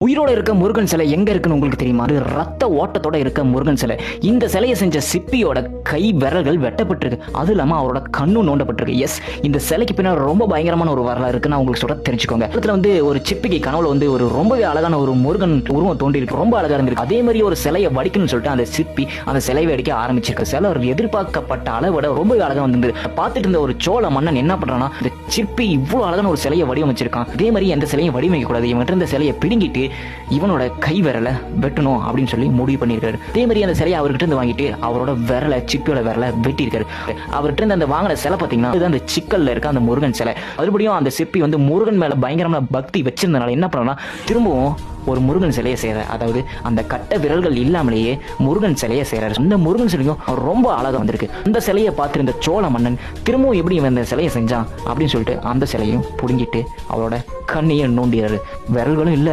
உயிரோட இருக்க முருகன் சிலை எங்க இருக்குன்னு உங்களுக்கு தெரியுமா? அது ரத்த ஓட்டத்தோட இருக்க முருகன் சிலை. இந்த சிலையை செஞ்ச சிப்பியோட கை விரல்கள் வெட்டப்பட்டிருக்கு. அது இல்லாம அவரோட கண்ணும் நோண்டப்பட்டிருக்கு. எஸ், இந்த சிலைக்கு பின்னாடி ரொம்ப பயங்கரமான ஒரு வரலாறு இருக்கு. நான் உங்களுக்கு சொல்ல தெரிஞ்சுக்கோங்க. இடத்துல ஒரு சிப்பிக்கு கனவுல ஒரு ரொம்பவே அழகான ஒரு முருகன் உருவம் தோண்டி இருக்கு. ரொம்ப அழகா இருந்திருக்கு. அதே மாதிரி ஒரு சிலையை வடிக்கணும்னு சொல்லிட்டு அந்த சிப்பி அந்த சிலையை அடிக்க ஆரம்பிச்சிருக்கு. சிலை ஒரு எதிர்பார்க்கப்பட்ட அளவோட ரொம்பவே அழகா வந்திருந்தது. பார்த்துட்டு இருந்த ஒரு சோழ மன்னன் என்ன பண்றான்னா, இந்த சிப்பி இவ்வளவு அழகான ஒரு சிலையை வடிவமைச்சிருக்கான், அதே மாதிரி எந்த சிலையும் வடிவமைக்க கூடாது, இவன் இந்த சிலையை பிடுங்கிட்டு இவனோட கை விரலை வெட்டணும் அப்படின்னு சொல்லி முடிவு பண்ணியிருக்காரு. அதே மாதிரி அந்த சிலையை அவர்கிட்ட இருந்து வாங்கிட்டு அவரோட விரலை, சிப்பியோட விரலை வெட்டி இருக்காரு. அவர்கிட்ட இருந்து அந்த வாங்கின சிலை பாத்தீங்கன்னா அந்த சிக்கல்ல இருக்க அந்த முருகன் சிலை. மறுபடியும் அந்த சிப்பி முருகன் மேல பயங்கரமான பக்தி வச்சிருந்தனால என்ன பண்ணா, திரும்பவும் ஒரு முருகன் சிலையை செய்யறாரு. அதாவது அந்த கட்ட விரல்கள் இல்லாமலேயே முருகன் சிலையை செய்யறாரு. அந்த முருகன் சிலையும் ரொம்ப அழகா வந்திருக்கு. அந்த சிலையை பார்த்திருந்த சோழ மன்னன் திரும்பவும் எப்படி இந்த சிலையை செஞ்சான் அப்படின்னு சொல்லிட்டு அந்த சிலையும் புடுங்கிட்டு அவரோட கண்ணையை நோண்டிறாரு. விரல்களும் இல்ல,